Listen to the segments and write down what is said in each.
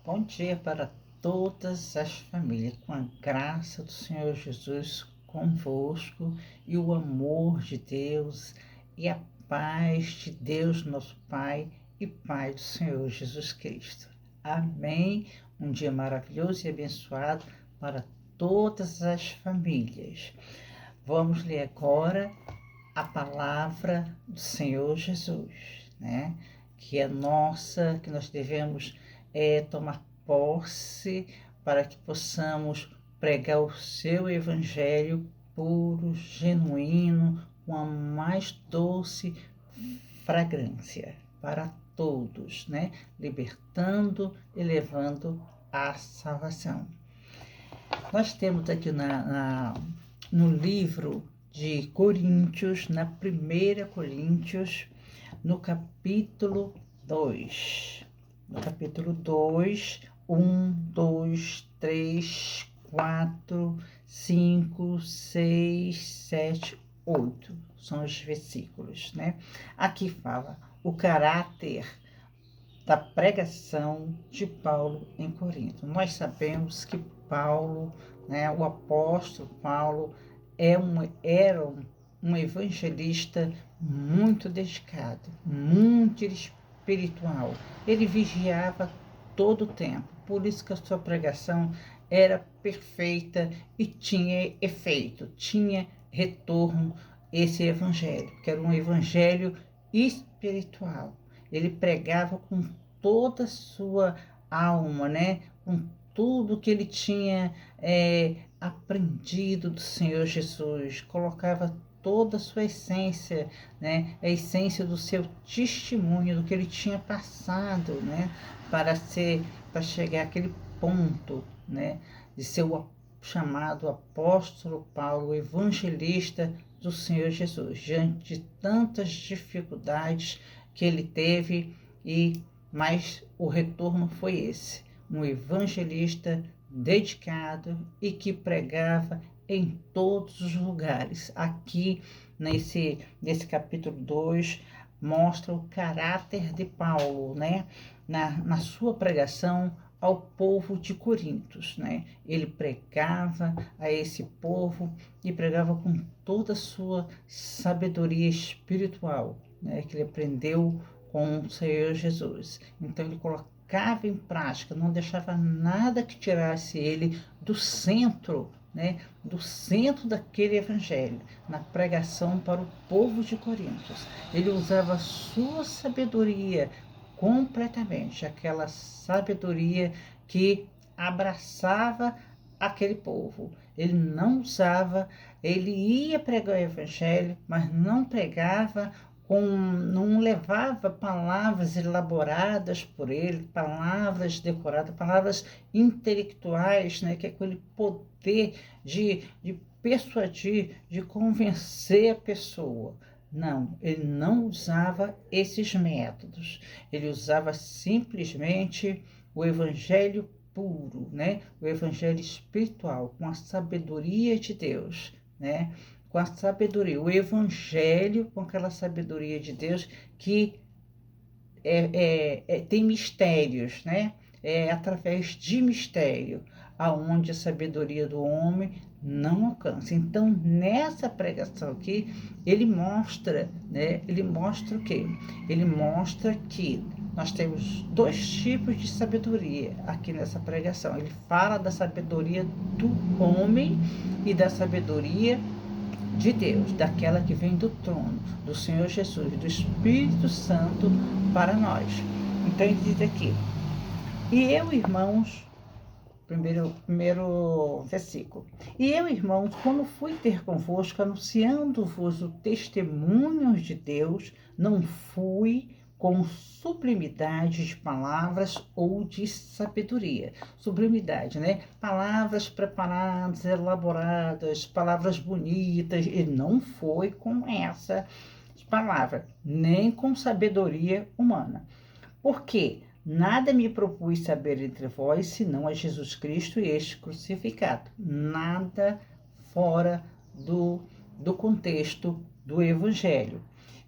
Bom dia para todas as famílias, com a graça do Senhor Jesus convosco e o amor de Deus e a paz de Deus, nosso Pai e Pai do Senhor Jesus Cristo. Amém. Um dia maravilhoso e abençoado para todas as famílias. Vamos ler agora a palavra do Senhor Jesus, né? Que é nossa, que nós devemos tomar posse para que possamos pregar o seu evangelho puro, genuíno, com a mais doce fragrância para todos, né? Libertando e levando a salvação. Nós temos aqui no livro de Coríntios, na 1 Coríntios, no capítulo 2. No capítulo 2, 1, 2, 3, 4, 5, 6, 7, 8. São os versículos, né? Aqui fala o caráter da pregação de Paulo em Corinto. Nós sabemos que Paulo, né, o apóstolo Paulo, era um evangelista muito dedicado, muito espiritual. Ele vigiava todo o tempo, por isso que a sua pregação era perfeita e tinha efeito, tinha retorno esse evangelho, que era um evangelho espiritual. Ele pregava com toda a sua alma, né? Com tudo que ele tinha aprendido do Senhor Jesus, colocava toda a sua essência, né? A essência do seu testemunho, do que ele tinha passado, né? Para chegar àquele ponto, né? De ser o chamado apóstolo Paulo, o evangelista do Senhor Jesus, diante de tantas dificuldades que ele teve, mas o retorno foi esse, um evangelista dedicado e que pregava em todos os lugares. Aqui, nesse capítulo 2, mostra o caráter de Paulo, né? Na sua pregação ao povo de Corintos, né? Ele pregava a esse povo e pregava com toda a sua sabedoria espiritual, né? Que ele aprendeu com o Senhor Jesus. Então ele colocava em prática, não deixava nada que tirasse ele do centro, né? Do centro daquele evangelho, na pregação para o povo de Corintos. Ele usava a sua sabedoria completamente, aquela sabedoria que abraçava aquele povo. Ele não usava, ele ia pregar o evangelho, mas não pregava não levava palavras elaboradas por ele, palavras decoradas, palavras intelectuais, né, que é aquele poder de persuadir, de convencer a pessoa. Não, ele não usava esses métodos. Ele usava simplesmente o evangelho puro, né? O evangelho espiritual, com a sabedoria de Deus, né? Com a sabedoria, o evangelho com aquela sabedoria de Deus que tem mistérios, né? É através de mistério, aonde a sabedoria do homem não alcança. Então, nessa pregação aqui, ele mostra, né? Ele mostra o quê? Ele mostra que nós temos dois tipos de sabedoria aqui nessa pregação. Ele fala da sabedoria do homem e da sabedoria de Deus, daquela que vem do trono, do Senhor Jesus, do Espírito Santo para nós. Então ele diz aqui, e eu, irmãos, primeiro versículo, e eu, irmãos, quando fui ter convosco, anunciando-vos o testemunho de Deus, não fui com sublimidade de palavras ou de sabedoria. Sublimidade, né? Palavras preparadas, elaboradas, palavras bonitas. E não foi com essa palavra, nem com sabedoria humana. Por quê? Nada me propus saber entre vós, senão a Jesus Cristo e este crucificado. Nada fora do contexto do Evangelho.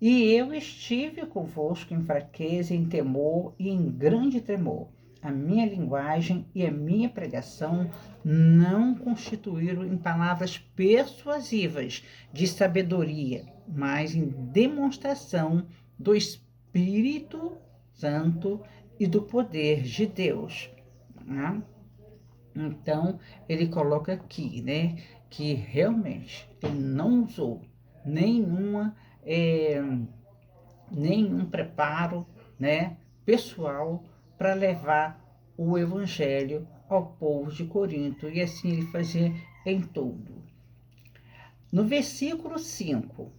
E eu estive convosco em fraqueza, em temor e em grande tremor. a minha linguagem e a minha pregação não constituíram em palavras persuasivas de sabedoria, mas em demonstração do Espírito Santo e do poder de Deus, né? Então, ele coloca aqui, né, que realmente ele não usou nenhuma, é, nenhum preparo, né, pessoal para levar o evangelho ao povo de Corinto, e assim ele fazia em tudo. No versículo 5,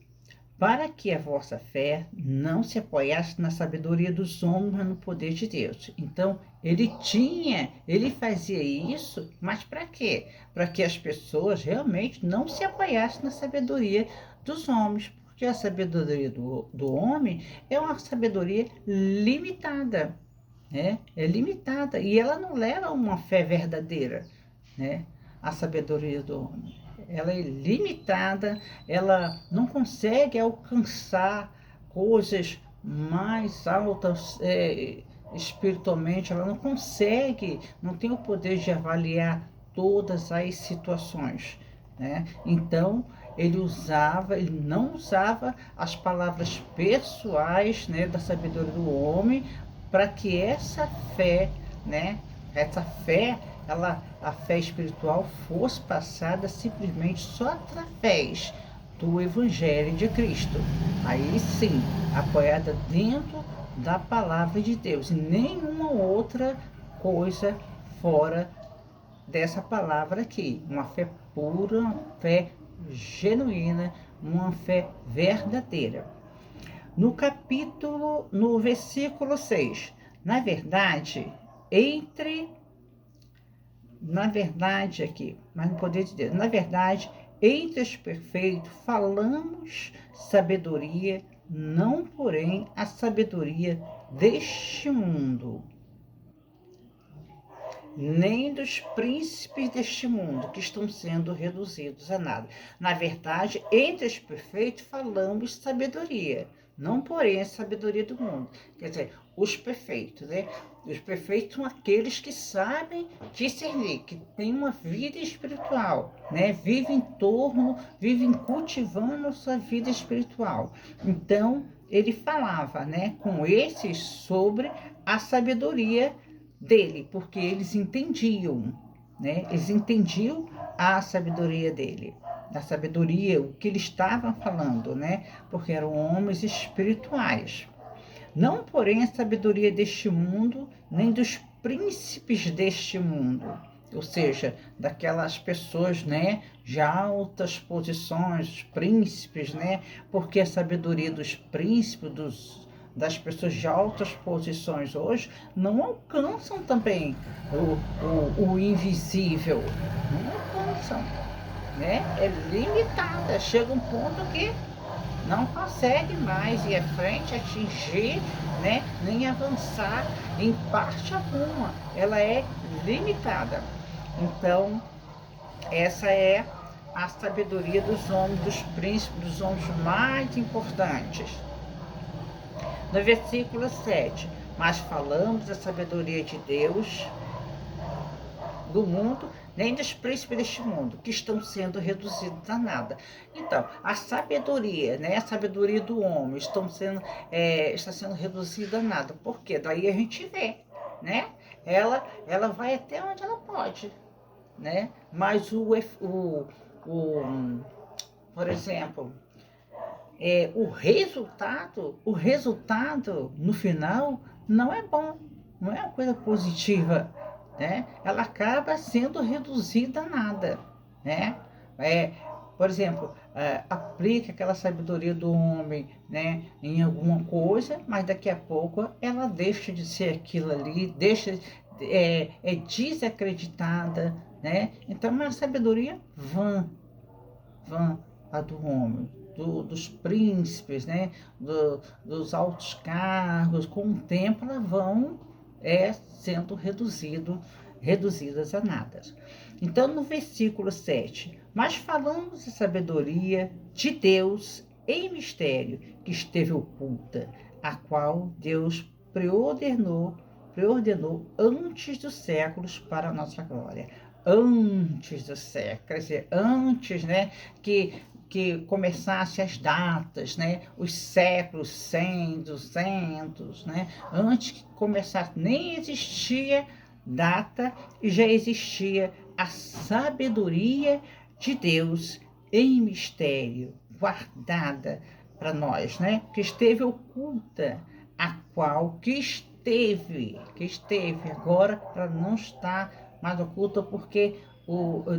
para que a vossa fé não se apoiasse na sabedoria dos homens, mas no poder de Deus. Então, ele fazia isso, mas para quê? Para que as pessoas realmente não se apoiassem na sabedoria dos homens, porque a sabedoria do homem é uma sabedoria limitada, né? É limitada, e ela não leva a uma fé verdadeira, né? A sabedoria do homem, ela é limitada, ela não consegue alcançar coisas mais altas espiritualmente, ela não consegue, não tem o poder de avaliar todas as situações, né? Então, ele não usava as palavras pessoais, né, da sabedoria do homem, para que essa fé, né, essa fé, a fé espiritual fosse passada simplesmente só através do Evangelho de Cristo. Aí sim, apoiada dentro da palavra de Deus, e nenhuma outra coisa fora dessa palavra aqui. Uma fé pura, uma fé genuína, uma fé verdadeira. No versículo 6, na verdade, aqui, mas no poder de Deus, na verdade, entre os perfeitos falamos sabedoria, não porém a sabedoria deste mundo, nem dos príncipes deste mundo, que estão sendo reduzidos a nada. Na verdade, entre os perfeitos falamos sabedoria, não porém a sabedoria do mundo. Quer dizer, os perfeitos, né? Os perfeitos são aqueles que sabem discernir, que têm uma vida espiritual, né? Vivem cultivando a sua vida espiritual. Então, ele falava, né, com esses sobre a sabedoria dele, porque eles entendiam, né? Eles entendiam a sabedoria dele, a sabedoria, o que ele estava falando, né? Porque eram homens espirituais. Não, porém, a sabedoria deste mundo, nem dos príncipes deste mundo, ou seja, daquelas pessoas, né, de altas posições, príncipes, né? Porque a sabedoria dos príncipes, das pessoas de altas posições hoje não alcançam também o invisível, não alcançam, né? É limitada, chega um ponto que não consegue mais ir à frente, atingir, né, nem avançar em parte alguma. Ela é limitada. Então, essa é a sabedoria dos homens, dos príncipes, dos homens mais importantes. No versículo 7, mas falamos da sabedoria de Deus, do mundo, nem dos príncipes deste mundo, que estão sendo reduzidos a nada. Então, a sabedoria, né, a sabedoria do homem está sendo reduzida a nada. Por quê? Daí a gente vê, né? Ela vai até onde ela pode, né? Mas por exemplo, o resultado no final não é bom, não é uma coisa positiva, né? Ela acaba sendo reduzida a nada, né? Por exemplo, aplica aquela sabedoria do homem, né, em alguma coisa, mas daqui a pouco ela deixa de ser aquilo ali, é desacreditada, né? Então é uma sabedoria vã, a do homem, dos príncipes, né? Dos altos cargos, com o tempo elas vão sendo reduzidas a nada. Então, no versículo 7, mas falamos de sabedoria de Deus em mistério, que esteve oculta, a qual Deus preordenou preordenou antes dos séculos para a nossa glória. Antes do século, quer dizer, antes, né, que começasse as datas, né, os séculos 100, 200, né, antes que começasse, nem existia data e já existia a sabedoria de Deus em mistério, guardada para nós, né, que esteve oculta, a qual que esteve agora para não estar mais oculta, porque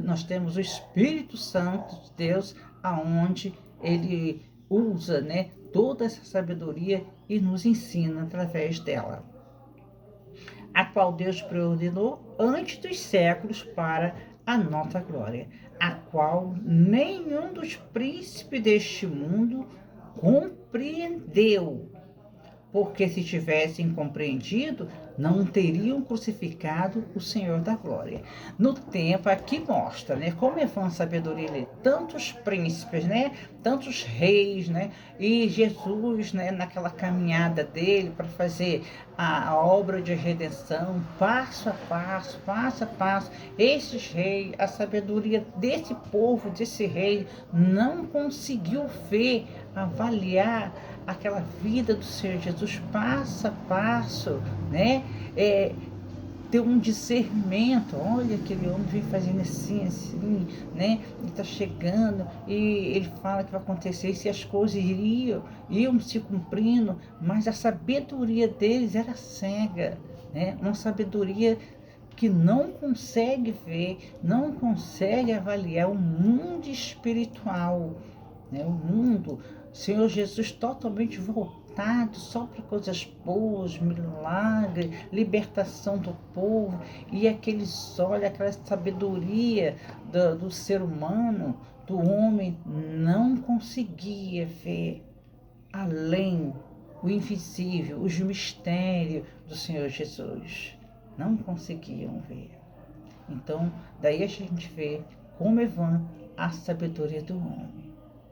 nós temos o Espírito Santo de Deus, aonde ele usa, né, toda essa sabedoria e nos ensina através dela, a qual Deus preordenou antes dos séculos para a nossa glória, a qual nenhum dos príncipes deste mundo compreendeu, porque se tivessem compreendido, não teriam crucificado o Senhor da glória. No tempo, aqui mostra, né, como é uma sabedoria ali, tantos príncipes, né, tantos reis, né, e Jesus, né, naquela caminhada dele para fazer a obra de redenção, passo a passo, passo a passo, esses reis, a sabedoria desse povo, desse rei, não conseguiu ver, avaliar aquela vida do Senhor Jesus passo a passo, né? Ter um discernimento, olha, aquele homem vem fazendo assim, assim, né? Ele está chegando e ele fala que vai acontecer isso, e as coisas iam se cumprindo, mas a sabedoria deles era cega, né? Uma sabedoria que não consegue ver, não consegue avaliar o mundo espiritual, né? O mundo, Senhor Jesus totalmente voltado só para coisas boas, milagre, libertação do povo, e aqueles olhos, aquela sabedoria do ser humano, do homem, não conseguia ver além o invisível, os mistérios do Senhor Jesus. Não conseguiam ver. Então, daí a gente vê como é vã a sabedoria do homem,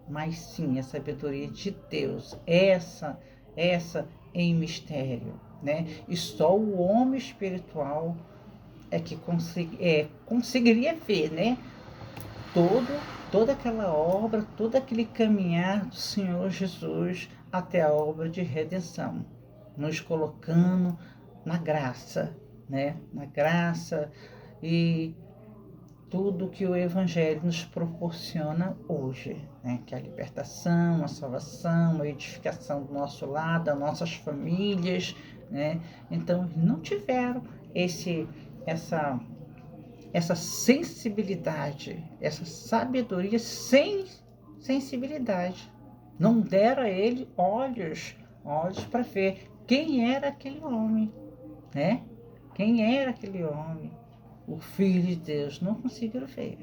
mas sim a sabedoria de Deus, essa em mistério, né? E só o homem espiritual é que conseguiria ver, né? Toda aquela obra, todo aquele caminhar do Senhor Jesus até a obra de redenção, nos colocando na graça, né? Na graça e tudo que o Evangelho nos proporciona hoje, né? Que é a libertação, a salvação, a edificação do nosso lar, das nossas famílias, né? Então, não tiveram essa sensibilidade, essa sabedoria sem sensibilidade. Não deram a ele olhos para ver quem era aquele homem, né? Quem era aquele homem? O Filho de Deus, não conseguiram ver.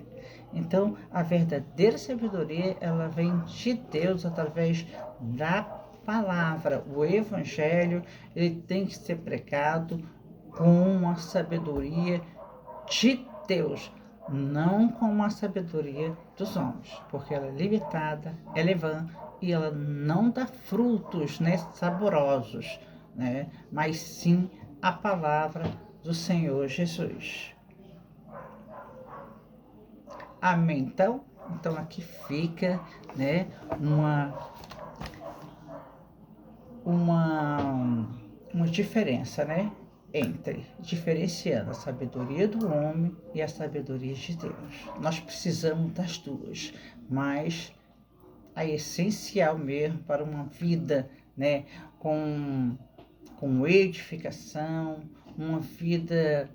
Então, a verdadeira sabedoria, ela vem de Deus através da palavra. O Evangelho, ele tem que ser pregado com a sabedoria de Deus, não com a sabedoria dos homens, porque ela é limitada, ela é vã e ela não dá frutos, né, saborosos, né, mas sim a palavra do Senhor Jesus. Amém? Então aqui fica, né, uma diferença, né, diferenciando a sabedoria do homem e a sabedoria de Deus. Nós precisamos das duas, mas a essencial mesmo para uma vida, né, com edificação, uma vida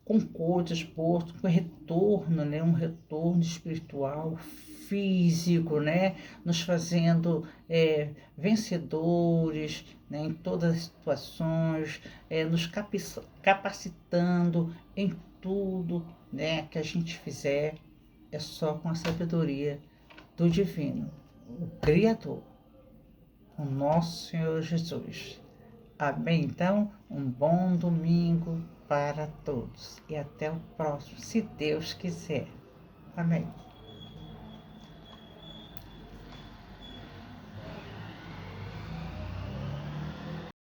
com coisas boas, com retorno, né? Um retorno espiritual, físico, né? Nos fazendo vencedores, né? Em todas as situações, nos capacitando em tudo, né? Que a gente fizer, é só com a sabedoria do Divino, o Criador, o nosso Senhor Jesus. Amém? Então, um bom domingo para todos e até o próximo, se Deus quiser. Amém.